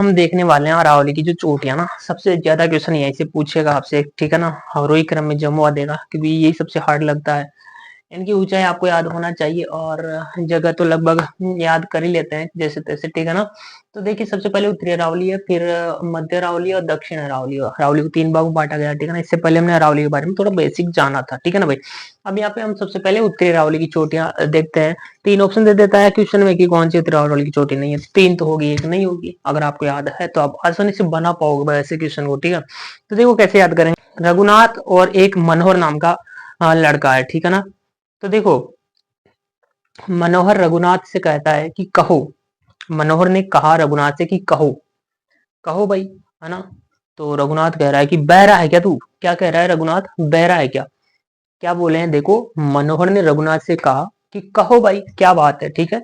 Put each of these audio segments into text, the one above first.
हम देखने वाले हैं अरावली की जो चोटियां ना, सबसे ज्यादा क्वेश्चन यहीं से पूछेगा आपसे, ठीक है ना। आरोही क्रम में जमुआ देगा क्योंकि यही सबसे हार्ड लगता है। इनकी ऊंचाई आपको याद होना चाहिए और जगह तो लगभग याद कर ही लेते हैं जैसे तैसे, ठीक है ना। तो देखिए सबसे पहले उत्तरी अरावली है, फिर मध्य अरावली और दक्षिण अरावली। अरावली को 3 भागों में बांटा गया, ठीक है ना। इससे पहले हमने अरावली के बारे में थोड़ा बेसिक जाना था, ठीक है ना भाई। अब यहाँ पे हम सबसे पहले उत्तरी अरावली की चोटियां देखते हैं। 3 ऑप्शन दे देता है क्वेश्चन में कि कौन सी उत्तरी अरावली की चोटी नहीं है। 3 तो होगी, एक नहीं होगी। अगर आपको याद है तो आप आसानी से बना पाओगे ऐसे क्वेश्चन को, ठीक है। तो देखो कैसे याद करेंगे। रघुनाथ और एक मनोहर नाम का लड़का है, ठीक है ना। तो देखो मनोहर रघुनाथ से कहता है कि कहो। मनोहर ने कहा रघुनाथ से कि कहो, कहो भाई, है ना। तो रघुनाथ कह रहा है कि बहरा है क्या तू। क्या कह रहा है रघुनाथ, बहरा है क्या। क्या बोले हैं देखो, मनोहर ने रघुनाथ से कहा कि कहो भाई क्या बात है, ठीक है।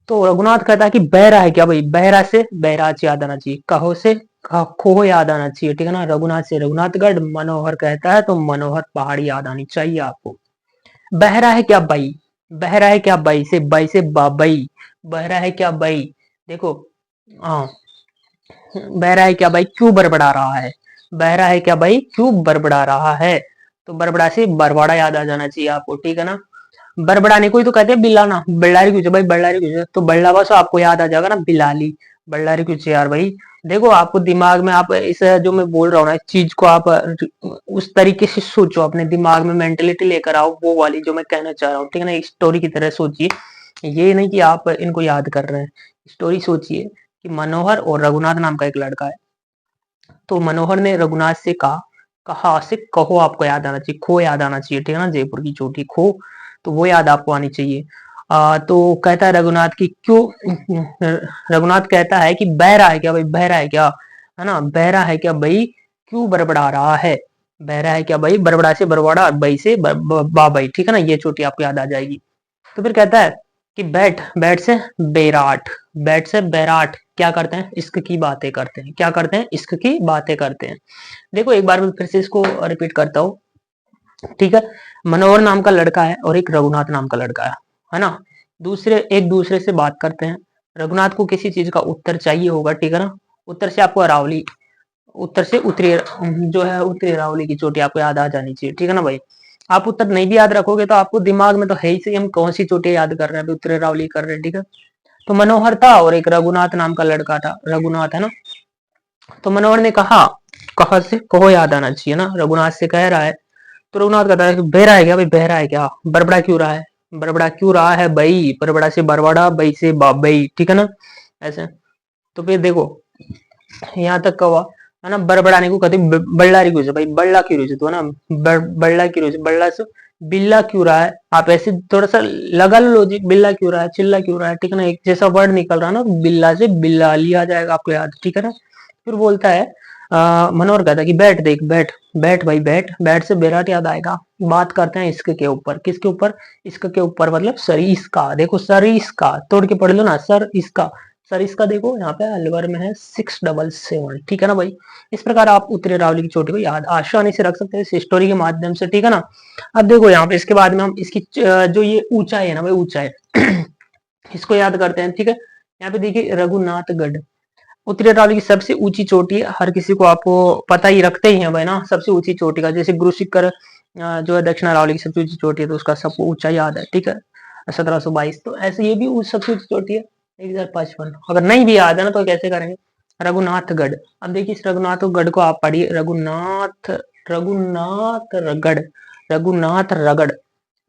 तो रघुनाथ कहता है कि बहरा है क्या भाई। बहरा से बैराज याद आना चाहिए, कहो से खो याद आना चाहिए, ठीक है ना। रघुनाथ से रघुनाथगढ़, मनोहर कहता है तो मनोहर पहाड़ी याद आनी चाहिए आपको। बहरा है क्या बाई। बहरा है क्या बाई से बाबई। बहरा है क्या बाई। देखो हाँ, बहरा है क्या भाई क्यों बड़बड़ा रहा है। बहरा है क्या भाई क्यों बड़बड़ा रहा है। तो बड़बड़ा से बरवाड़ा याद आ जाना चाहिए आपको, ठीक है ना। बड़बड़ाने को ही तो कहते हैं बिलाना। बल्लारी क्यों भाई, बल्लारी क्यों तो बल्ला बस आपको याद आ जाएगा ना, बिलाली। बल्लारी क्यों यार भाई। देखो आपको दिमाग में, आप इस जो मैं बोल रहा हूँ ना, इस चीज को आप उस तरीके से सोचो, अपने दिमाग में मेंटेलिटी लेकर आओ वो वाली जो मैं कहना चाह रहा हूँ, ठीक है ना। एक स्टोरी की तरह सोचिए, ये नहीं कि आप इनको याद कर रहे हैं। स्टोरी सोचिए कि मनोहर और रघुनाथ नाम का एक लड़का है। तो मनोहर ने रघुनाथ से कहा, कहा से कहो आपको याद आना चाहिए, खो याद आना चाहिए, ठीक है ना। जयपुर की चोटी खो, तो वो याद आपको आनी चाहिए। तो कहता है रघुनाथ की क्यों। रघुनाथ कहता है कि बहरा है क्या भाई, बहरा है क्या, है ना। बहरा है क्या भाई क्यों बड़बड़ा रहा है। बहरा है क्या भाई, बड़बड़ा से बरवाड़ा, बई से बाबई, ठीक है ना। ये चोटी आपको याद आ जाएगी। तो फिर कहता है कि बैठ, बैठ से बैराट। बैठ से बैराट क्या करते हैं, इश्क की बातें करते हैं। क्या करते हैं, इश्क की बातें करते हैं। देखो एक बार मैं फिर से इसको रिपीट करता हूँ, ठीक है। मनोहर नाम का लड़का है और एक रघुनाथ नाम का लड़का है ना। दूसरे एक दूसरे से बात करते हैं। रघुनाथ को किसी चीज का उत्तर चाहिए होगा, ठीक है ना। उत्तर से आपको अरावली, उत्तर से उत्तरी जो है उत्तरी अरावली की चोटी आपको याद आ जानी चाहिए, ठीक है ना भाई। आप उत्तर नहीं भी याद रखोगे तो आपको दिमाग में तो है ही से हम कौन सी चोटी याद कर रहे हैं, उत्तरी अरावली कर रहे हैं, ठीक है। तो मनोहर था और एक रघुनाथ नाम का लड़का था, रघुनाथ, है ना। तो मनोहर ने कहा, कहा से कहो याद आना चाहिए ना, रघुनाथ से कह रहा है। तो रघुनाथ कहता है कि बहरा है क्या भाई, बहरा है क्या, बड़बड़ा क्यों रहा है। बड़बड़ा क्यों रहा है भाई, बड़बड़ा से बरबड़ा, बई से बाबई, ठीक है ना, ऐसे। तो फिर देखो यहाँ तक का हुआ, है ना। बड़बड़ाने को कहते बल्लारी क्यों से भाई, बल्ला क्यों रही तो, है ना। बल्ला क्यों से, बल्ला से बिल्ला क्यों रहा है। आप ऐसे थोड़ा सा लगा लो लॉजिक, बिल्ला क्यों रहा है, चिल्ला क्यों रहा है, ठीक है ना। एक जैसा वर्ड निकल रहा है ना, बिल्ला से बिल्लाली आ जाएगा आपको याद, ठीक है ना। फिर बोलता है मनोहर कहता है कि बैठ, देख बैठ, बैठ भाई बैठ। बैठ से विराट याद आएगा। बात करते हैं इसके के ऊपर, किसके ऊपर, इसके के ऊपर मतलब सरीस का। देखो सरीस का तोड़ के पढ़ लो ना, सर इसका। सर इसका देखो यहाँ पे अलवर में है 677, ठीक है ना भाई। इस प्रकार आप उत्तरी अरावली की चोटी को याद आसानी से रख सकते हैं इस स्टोरी के माध्यम से, ठीक है ना। अब देखो यहाँ पे इसके बाद में हम इसकी जो ये ऊंचाई है ना भाई, ऊंचाई इसको याद करते हैं, ठीक है। यहाँ पे देखिए रघुनाथगढ़ उत्तरी अरावली की सबसे ऊंची चोटी है। हर किसी को आपको पता ही रखते ही है भाई ना, सबसे ऊंची चोटी का। जैसे गुरु शिखर जो है दक्षिण अरावली की सबसे ऊंची चोटी है, तो उसका सबको ऊंचा याद है, ठीक है, 1722। तो ऐसे ये भी सबसे ऊंची चोटी है 1055। अगर नहीं भी याद है ना तो कैसे करेंगे, रघुनाथगढ़। अब देखिए इस रघुनाथगढ़ को आप पढ़िए, रघुनाथ, रघुनाथ रघुनाथ रगड़।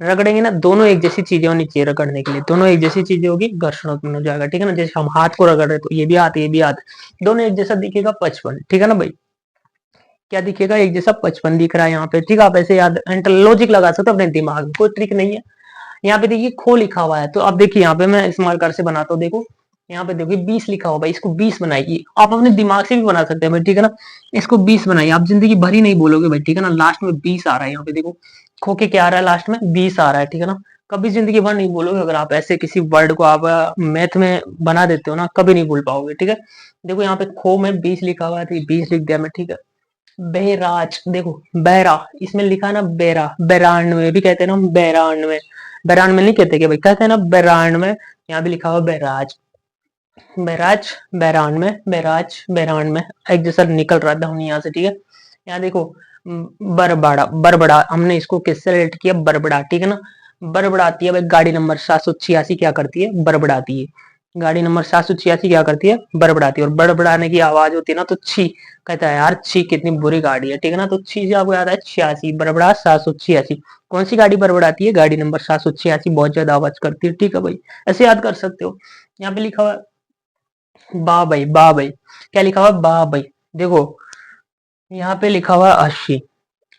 रगड़ेंगे ना, दोनों एक जैसी चीजें होनी चाहिए रगड़ने के लिए, दोनों एक जैसी चीजें होगी, घर्षण उत्पन्न हो जाएगा, ठीक है ना। जैसे हम हाथ को रगड़ रहे तो ये भी हाथ, ये भी हाथ, दोनों एक जैसा दिखेगा 55, ठीक है ना भाई। क्या दिखेगा, एक जैसा 55 दिख रहा है यहाँ पे, ठीक है। आप ऐसे याद लॉजिक लगा सकते हो अपने दिमाग में, कोई ट्रिक नहीं है। यहाँ पे देखिए खो लिखा हुआ है, तो अब देखिए यहाँ पे मैं स्मॉल कर से बनाता हूँ, देखो यहाँ पे देखिए 20 लिखा हुआ है, इसको 20 बनाइए। आप अपने दिमाग से भी बना सकते हैं भाई, ठीक है ना। इसको 20 बनाइए, आप जिंदगी भर ही नहीं बोलोगे भाई, ठीक है ना। लास्ट में 20 आ रहा है यहाँ पे देखो, खो के क्या आ रहा है लास्ट में 20 आ रहा है, ठीक है ना। कभी जिंदगी भर नहीं बोलोगे, अगर आप ऐसे किसी वर्ड को आप मैथ में बना देते हो ना, कभी नहीं भूल पाओगे, ठीक है। देखो यहाँ पे खो में 20 लिखा हुआ है, तो 20 लिख दिया मैं, ठीक है। बहराज, देखो बहरा, इसमें लिखा है ना बेरा, बेरानवे भी कहते हैं ना हम, बेरानवे। बेरानवे नहीं कहते कि भाई, कहते हैं ना बेरानवे। यहाँ भी लिखा हुआ बहराज, बैराज बैरान में, बैराज बैरान में, एक जैसा निकल रहा था हम यहाँ से, ठीक है। यहाँ देखो बरबड़ा, बरबड़ा हमने इसको किससे रिलेट किया, बरबड़ा, ठीक है ना। बरबड़ाती है भाई, गाड़ी नंबर 786 क्या करती है, बरबड़ाती है। गाड़ी नंबर 786 क्या करती है, बरबड़ाती है। और बड़बड़ाने की आवाज होती है ना तो छी, कहता है यार छी कितनी बुरी गाड़ी है, ठीक है ना। तो छी से आपको याद है 86, बरबड़ा 786। कौन सी गाड़ी बरबड़ाती है, गाड़ी नंबर 786 बहुत ज्यादा आवाज करती है, ठीक है भाई। ऐसे याद कर सकते हो। यहाँ पे लिखा हुआ बाबई, बाबई, क्या लिखा हुआ, बाबई। देखो यहाँ पे लिखा हुआ 80,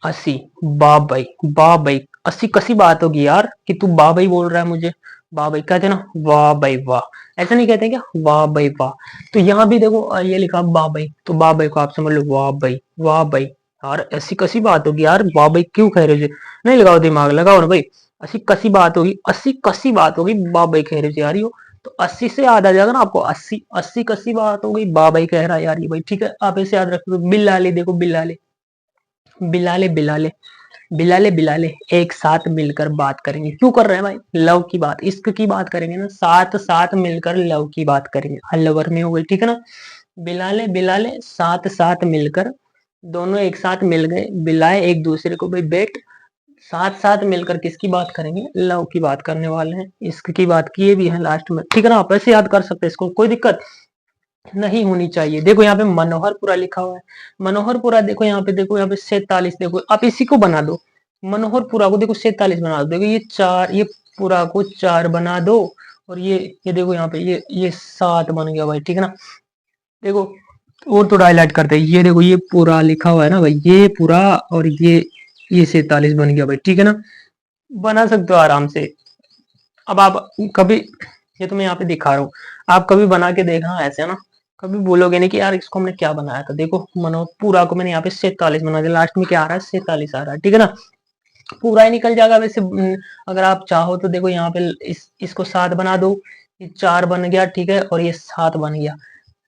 80, बाबई, बाबई। 80 कसी बात होगी यार कि तू बाबई बोल रहा है मुझे। बाबई कहते हैं ना, वाह भाई वाह, ऐसा नहीं कहते क्या, वाह भाई वाह। तो यहाँ भी देखो ये लिखा बाबई, तो बाबई को आप समझ लो वाह भाई, वाह भाई। यार ऐसी कसी बात होगी यार, वाह भाई क्यों कह रहे हो जी? नहीं लगाओ दिमाग, लगाओ ना भाई। ऐसी कसी बात होगी, 80 कसी बात होगी, वाह भाई कह रहे हो यार यो। तो 80 से याद आ जाएगा ना आपको, 80, 80 कसी बात हो गई, वाह भाई कह रहा है यार ये भाई, ठीक है। आप इसे याद रखो। बिल्लाले, देखो बिल्लाले, बिलाले बिलाले, बिलाले बिलाले एक साथ मिलकर बात करेंगे। क्यों कर रहे हैं भाई, लव की बात, इश्क की बात करेंगे ना, साथ साथ मिलकर लव की बात करेंगे, लवर में हो गई, ठीक है ना। बिलाले बिलाले साथ साथ मिलकर, दोनों एक साथ मिल गए, बिलाए एक दूसरे को भाई बेट, साथ साथ मिलकर किसकी बात करेंगे, लव की बात करने वाले हैं, इश्क की बात किए भी हैं लास्ट में, ठीक है ना। आप ऐसे याद कर सकते हैं, इसको कोई दिक्कत नहीं होनी चाहिए। देखो यहाँ पे मनोहरपुरा लिखा हुआ है, मनोहरपुरा देखो यहाँ पे, देखो यहाँ पे 47, देखो आप इसी को बना दो, मनोहरपुरा को देखो 47 बना दो। देखो ये चार, ये पूरा को 4 बना दो, और ये देखो यहाँ पे ये 7 बन गया भाई, ठीक है ना। देखो और थोड़ा हाईलाइट करते हैं, ये देखो ये पूरा लिखा हुआ है ना भाई, ये पूरा, और ये 47 बन गया भाई, ठीक है ना। बना सकते हो आराम से। अब आप कभी, ये तो मैं यहाँ पे दिखा रहा हूँ, आप कभी बना के देखना ऐसे ना, कभी बोलोगे नहीं कि यार इसको हमने क्या बनाया था। देखो मनो पूरा को मैंने यहाँ पे 47 बना दिया, लास्ट में क्या आ रहा है, 47 आ रहा है, ठीक है ना। पूरा ही निकल जाएगा वैसे अगर आप चाहो तो। देखो यहाँ पे इसको 7 बना दो, ये 4 बन गया, ठीक है, और ये 7 बन गया।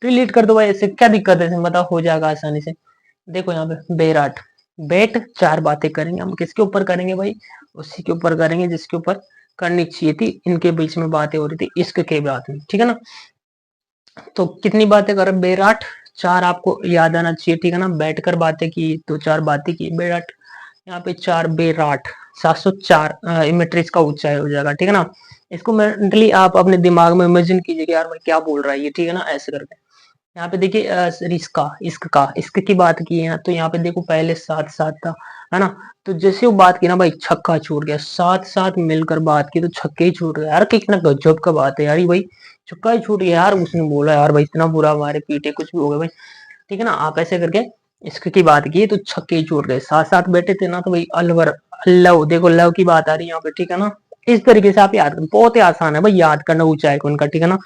डिलीट कर दो भाई, इससे क्या दिक्कत है, इसमें बताओ हो जाएगा आसानी से। देखो यहाँ पे बेराट, बेट 4 बातें करेंगे, हम किसके ऊपर करेंगे भाई, उसी के ऊपर करेंगे जिसके ऊपर करनी चाहिए थी। इनके बीच में बातें हो रही थी इश्क के बात में, ठीक है ना। तो कितनी बातें कर बेराट, 4 आपको याद आना चाहिए, ठीक है ना। बैठकर बातें की तो 4 बातें की बेराट, यहाँ पे 4 बेराट, 704 मैट्रिक्स का उच्चारण हो जाएगा, ठीक है ना। इसको मेंटली आप अपने दिमाग में इमेजिन कीजिए कि यार भाई क्या बोल रहा है ये, ठीक है ना, ऐसे करके। यहाँ पे देखिए इसका, इश्क की बात की है, तो यहाँ पे देखो पहले 7 7 था, है ना। तो जैसे वो बात की ना भाई, छक्का छूट गया, 7 7 मिलकर बात की तो छक्के ही छूट गया यार, कितना गजब का बात है यार ये भाई, छक्का ही छूट गया यार। उसने बोला यार भाई इतना बुरा हमारे पीटे कुछ भी हो गया भाई, ठीक है ना। आप ऐसे करके इश्क की बात की तो छक्के ही छूट गए, 7 7 बैठे थे ना तो भाई अलवर, लव, देखो लव की बात आ रही है यहाँ पे, ठीक है ना। इस तरीके से आप याद करें, बहुत ही आसान है भाई याद करना ऊंचाई को उनका, ठीक है ना।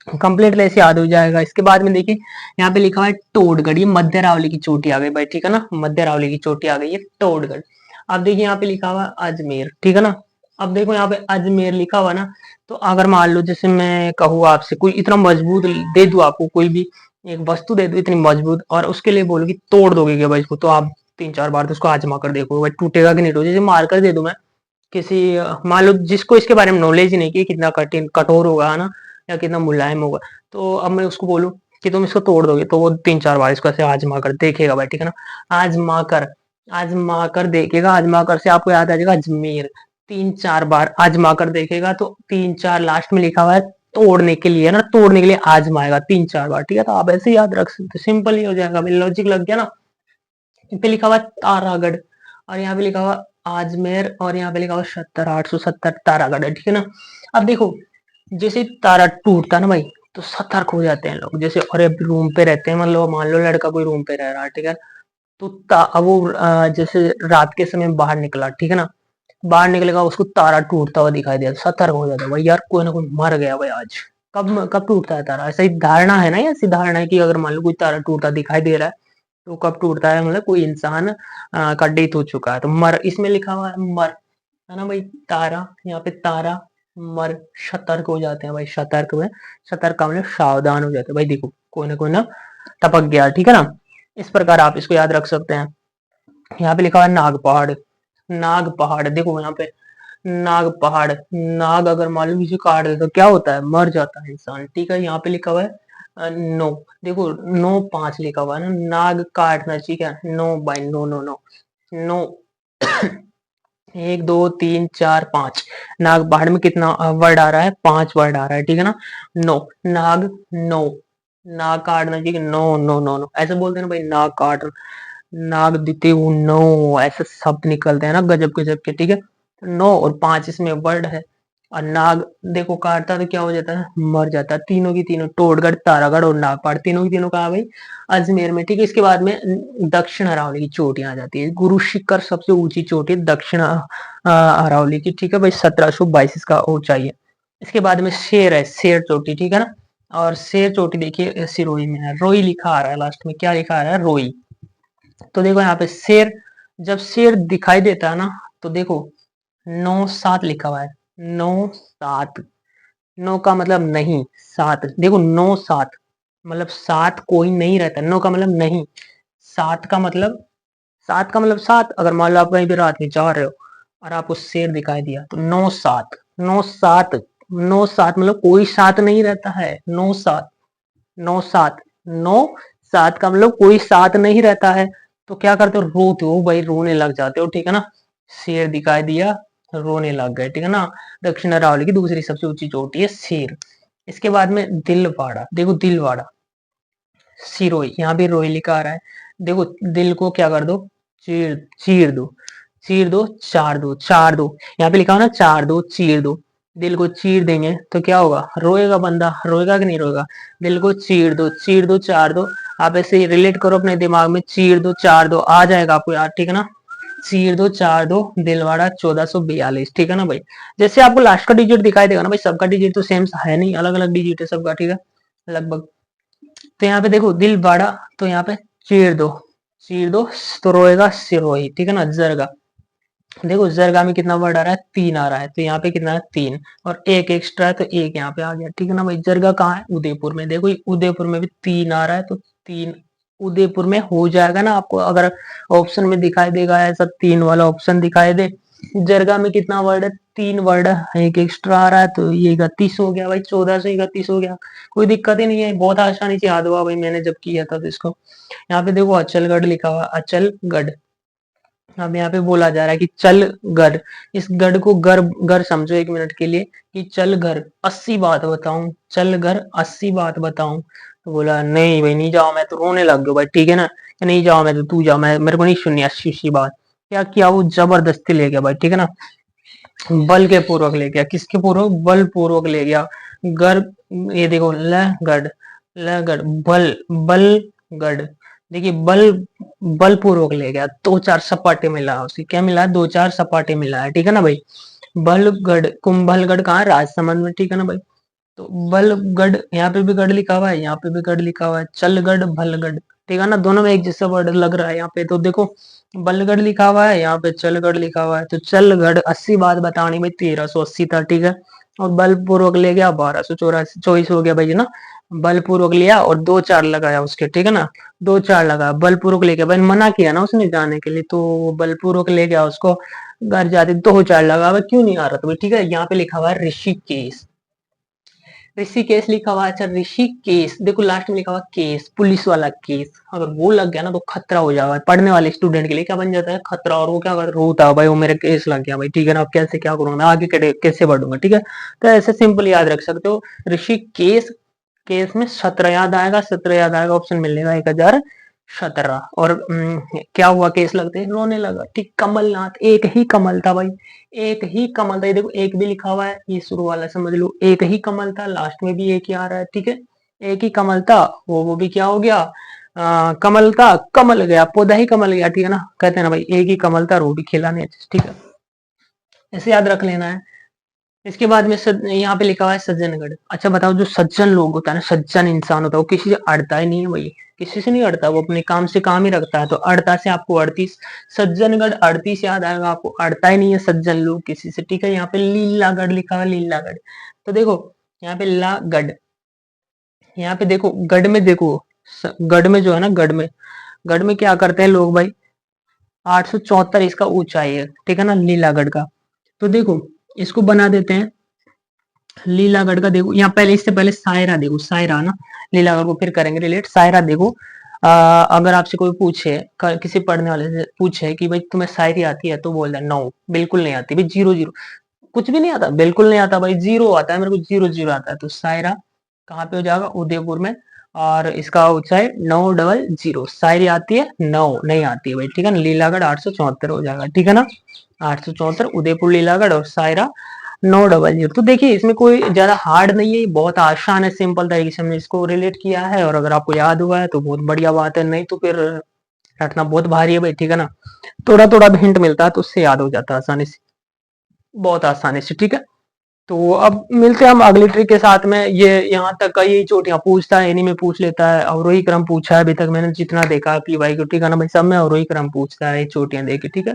कंप्लीट ऐसे याद हो जाएगा। इसके बाद में देखिए यहाँ पे लिखा हुआ है टोडगढ़, ये मध्य अरावली की चोटी आ गई भाई, ठीक है ना, मध्य अरावली की चोटी आ गई है टोडगढ़। अब देखिए यहाँ पे लिखा हुआ है अजमेर, ठीक है ना। अब देखो यहाँ पे अजमेर लिखा हुआ ना, तो अगर मान लो जैसे मैं कहूँ आपसे कोई इतना मजबूत दे दूं आपको, कोई भी एक वस्तु दे दो इतनी मजबूत, और उसके लिए बोलो कि तोड़ दोगे क्या भाई इसको, तो आप 3 4 बार तो उसको आजमा कर देखो भाई टूटेगा कि नहीं टूटेगा। जैसे मार कर दे दूं मैं किसी, मान लो जिसको इसके बारे में नॉलेज ही नहीं कि कितना कठिन कठोर होगा, है ना, या कितना मुलायम होगा, तो अब मैं उसको बोलूं कि तुम इसको तोड़ दोगे, तो वो 3 4 बार इसको ऐसे आजमा कर देखेगा भाई, ठीक है ना। आजमा कर, आजमा कर देखेगा, आजमा कर से आपको याद आ जाएगा अजमेर। 3 4 बार आजमा कर देखेगा, तो 3 4 लास्ट में लिखा हुआ है तोड़ने के लिए, ना तोड़ने के लिए आजमाएगा 3 4 बार, ठीक है। तो आप ऐसे याद रख सकते, सिंपल ही हो जाएगा भाई, लॉजिक लग गया ना। पे लिखा हुआ तारागढ़, और यहाँ पे लिखा हुआ आजमेर, और यहाँ पे लिखा हुआ 70 870 तारागढ़ है, ठीक है ना। अब देखो जैसे तारा टूटता ना भाई, तो सतर्क हो जाते हैं लोग, जैसे अरे रूम पे रहते हैं, मतलब मान लो लड़का कोई रूम पे रह रहा है, ठीक है। तो अब वो जैसे रात के समय बाहर निकला, ठीक है ना, बाहर निकलेगा उसको तारा टूटता हुआ दिखाई दिया, सतर्क हो जाता है भाई, यार कोई ना कोई मर गया भाई आज। कब कब टूटता है तारा, ऐसा ही धारणा है ना, ऐसी धारणा है कि अगर मान लो कोई तारा टूटता दिखाई दे रहा है, तो कब टूटता है, मतलब कोई इंसान का डेथ हो चुका है, तो मर इसमें लिखा हुआ है मर, है ना भाई। तारा, यहाँ पे तारा, मर, सतर्क हो जाते हैं भाई, सतर्क में, सतर्क का मतलब सावधान हो जाते हैं भाई। देखो कोई ना टपक गया, ठीक है ना। इस प्रकार आप इसको याद रख सकते हैं। यहाँ पे लिखा हुआ है नाग पहाड़, नाग पहाड़ देखो यहाँ पे नाग पहाड़, नाग अगर मान लो किसी काट दे तो क्या होता है, मर जाता है इंसान, ठीक है। यहाँ पे लिखा हुआ है नो, देखो नो 5 लिखा हुआ है ना, नाग काटना, ठीक है, नो बाई नो नो नो नो। 1 2 3 4 5, नाग पहाड़ में कितना वर्ड आ रहा है, 5 वर्ड आ रहा है, ठीक है ना। नो, नाग, नो, नाग काटना, ठीक है, नो नो नो नो, ऐसे बोलते हैं ना भाई, नाग काट, नाग दिते वो नो, ऐसे शब्द निकलते हैं ना गजब गजब के, ठीक है। नो और 5 इसमें वर्ड है। और नाग देखो काटता तो क्या हो जाता है, मर जाता है। तीनों की तीनों, टोडगढ़, तारागढ़ और नागपाड़, तीनों की तीनों कहा भाई, अजमेर में, ठीक है। इसके बाद में दक्षिण अरावली की चोटियां आ जाती है। गुरु शिखर सबसे ऊंची चोटी दक्षिण अरावली की, ठीक है भाई, 1722 इसका ऊंचाई है। इसके बाद में शेर है, शेर चोटी, ठीक है ना। और शेर चोटी देखिए सिरोही में है, रोई लिखा आ रहा है लास्ट में, क्या लिखा आ रहा है, रोई। तो देखो यहाँ पे शेर, जब शेर दिखाई देता है ना, तो देखो 9 7 लिखा हुआ है, 9 7, 9 का मतलब नहीं, 7, देखो 9 7 मतलब 7 कोई नहीं रहता, 9 का मतलब नहीं, 7 का मतलब, 7 का मतलब 7। अगर मान लो आप कहीं भी रात में जा रहे हो और आपको शेर दिखाई दिया, तो 9 7, 9 7, 9 7 मतलब कोई साथ नहीं रहता है, 9 7, 9 7, 9 7 का मतलब कोई साथ नहीं रहता है। तो क्या करते हो, रोते हो भाई, रोने लग जाते हो, ठीक है ना। शेर दिखाई दिया, रोने लग गए, ठीक है ना। दक्षिण अरावली की दूसरी सबसे ऊंची चोटी है शेर। इसके बाद में दिलवाड़ा, देखो दिलवाड़ा, सिरोही, यहाँ भी रोई लिखा आ रहा है। देखो दिल को क्या कर दो, चीर, चीर दो, चीर दो, चार दो, चार दो, यहाँ पे लिखा हो ना, चार दो, चीर दो। दिल को चीर देंगे तो क्या होगा, रोएगा बंदा, रोएगा कि नहीं रोएगा। दिल को चीर दो, चीर दो, चार दो, आप ऐसे रिलेट करो अपने दिमाग में, चीर दो, चार दो, आ जाएगा आपको यार, ठीक है ना। चीर दो, चार दो, दिलवाड़ा 1442, ठीक है ना भाई। जैसे आपको लास्ट का डिजिट दिखाई देगा ना भाई, सबका डिजिट तो सेम है नहीं, अलग अलग डिजिट है सबका, ठीक है, लगभग। तो यहाँ पे देखो दिल बाड़ा, तो यहाँ पे चीर दो, चीर दो, तो रोएगा सिरोही, ठीक है ना। जरगा, देखो जरगा में कितना वर्ड आ रहा है, 3 आ रहा है, तो यहाँ पे कितना है, 3, और एक एक्स्ट्रा है तो एक यहाँ पे आ गया, ठीक है ना भाई। जरगा कहाँ है, उदयपुर में, देखो उदयपुर में भी 3 आ रहा है, तो 3 उदयपुर में हो जाएगा ना। आपको अगर ऑप्शन में दिखाई देगा ऐसा 3 वाला ऑप्शन दिखाई दे, जरगा में कितना वर्ड है, 3 वर्ड है, एक एक्स्ट्रा आ रहा है, तो ये 31 हो गया भाई, 14 से 31 हो गया, कोई दिक्कत ही नहीं है, बहुत आसानी से याद हुआ भाई, मैंने जब किया था तो इसको। यहाँ पे देखो अचलगढ़ लिखा हुआ, अचलगढ़। अब यहाँ पे बोला जा रहा है कि चल गढ़, इस गढ़ को घर, घर समझो 1 मिनट के लिए, कि चल घर 80 बात बताऊं, चल घर 80 बात बताऊं। तो बोला नहीं भाई नहीं जाओ, मैं तो रोने लग गया भाई, ठीक है ना, नहीं जाओ, मैं तो, तू जाओ, मैं, मेरे को नहीं सुननी 80 बात। क्या किया, वो जबरदस्ती ले गया भाई, ठीक है ना, बल के पूर्वक ले गया, किसके पूर्वक, बल पूर्वक ले गया। गर, ये देखो लगढ़, लगढ़, बल, बलगढ़, देखिए बल, बल पूर्वक ले गया, 2 4 सपाटे मिला उसे, क्या मिला, 2 4 सपाटे मिला है, ठीक है ना भाई। बलगढ़, कुंभलगढ़ कहाँ है, राजसमंद में, ठीक है ना भाई। तो बलगढ़, यहाँ पे भी गढ़ लिखा हुआ है, यहाँ पे भी गढ़ लिखा हुआ है, चलगढ़, भलगढ़, ठीक है ना, दोनों में एक जैसा वर्ड लग रहा है यहाँ पे। तो देखो बलगढ़ लिखा हुआ है, यहाँ पे चलगढ़ लिखा हुआ है, तो चलगढ़ 80 बात बतानी भाई, 1380 था, ठीक है। और बलपूर्वक ले गया 1284, 24 हो गया भाई, है ना। बलपूर्वक लिया और 2 4 लगाया उसके, ठीक है ना, 2 4 लगा, बलपूर्वक ले गया भाई, मना किया ना उसने जाने के लिए, तो बलपूर्वक ले गया उसको, घर जाते 2 4 लगा भाई, क्यों नहीं आ रहा था भाई, ठीक है। यहाँ पे लिखा हुआ है ऋषिकेश, ऋषिकेश लिखा हुआ है, अच्छा ऋषिकेश, देखो लास्ट में लिखा हुआ केस, पुलिस वाला केस, अगर वो लग गया ना तो खतरा हो जाएगा पढ़ने वाले स्टूडेंट के लिए, क्या बन जाता है, खतरा। और वो क्या कर रोता है भाई, वो मेरा केस लग गया भाई, ठीक है ना, अब कैसे क्या करूंगा मैं आगे, कैसे बढ़ूंगा, ठीक है। तो ऐसे सिंपल याद रख सकते हो, ऋषिकेश, केस में 17 याद आएगा, 17 याद आएगा, ऑप्शन मिलेगा 1017। और क्या हुआ, केस लगते ही रोने लगा, ठीक। कमलनाथ, एक ही कमल था भाई, एक ही कमल था, ये देखो एक भी लिखा हुआ है, ये शुरू वाला समझ लो, एक ही कमल था, लास्ट में भी एक ही आ रहा है, ठीक है। एक ही कमल था, वो भी क्या हो गया, कमल था, कमल गया, पौधा ही कमल गया, ठीक है ना, कहते हैं ना भाई, एक ही कमल था, रोटी खिलाने, ठीक है, ऐसे याद रख लेना है। इसके बाद में यहाँ पे लिखा हुआ है सज्जनगढ़। अच्छा बताओ, जो सज्जन लोग होता है ना, सज्जन इंसान होता है, वो किसी से अड़ता ही नहीं है भाई, किसी से नहीं अड़ता, वो अपने काम से काम ही रखता है। तो अड़ता से आपको 38, सज्जनगढ़ 38 याद आएगा आपको, अड़ता ही नहीं है सज्जन लोग किसी से, ठीक है। यहाँ पे लीलागढ़ लिखा हुआ है, लीलागढ़, तो देखो यहाँ पे लागढ़, यहाँ पे देखो गढ़ में, देखो गढ़ में जो है ना, गढ़ में क्या करते हैं लोग भाई, 874 इसका ऊंचाई है, ठीक है ना, लीलागढ़ का। तो देखो इसको बना देते हैं। लीलागढ़ का देखो, यहाँ पहले इससे पहले सायरा देखो, सायरा ना, लीलागढ़ को फिर करेंगे रिलेट। सायरा देखो, अगर आपसे कोई पूछे, किसी पढ़ने वाले से पूछे कि भाई तुम्हें शायरी आती है, तो बोल दे नो बिल्कुल नहीं आती भाई, जीरो जीरो, कुछ भी नहीं आता, बिल्कुल नहीं आता भाई, जीरो आता है मेरे को, जीरो जीरो आता है। तो सायरा कहाँ पे हो जाएगा, उदयपुर में। और इसका ऊंचाई 900, शायरी आती है, नौ नहीं आती है भाई, ठीक है ना। लीलागढ़ 874 हो जाएगा, ठीक है ना, 874 उदयपुर लीलागढ़, और सायरा 900। तो देखिए इसमें कोई ज्यादा हार्ड नहीं है, बहुत आसान है, सिंपल तरीके से हमने इसको रिलेट किया है। और अगर आपको याद हुआ है तो बहुत बढ़िया बात है, नहीं तो फिर रटना बहुत भारी है भाई, ठीक है ना। थोड़ा थोड़ा भी हिंट मिलता है तो उससे याद हो जाता है आसानी से, बहुत आसानी से, ठीक है। तो अब मिलते हैं हम अगली ट्रिक के साथ में। ये यहाँ तक का यही चोटियां पूछता है, इन्हीं में पूछ लेता है। अवरोही क्रम पूछा है अभी तक मैंने जितना देखा पी वाई को, ठीक है ना भाई, सब में अवरोही क्रम पूछता है, चोटियां देके, ठीक है।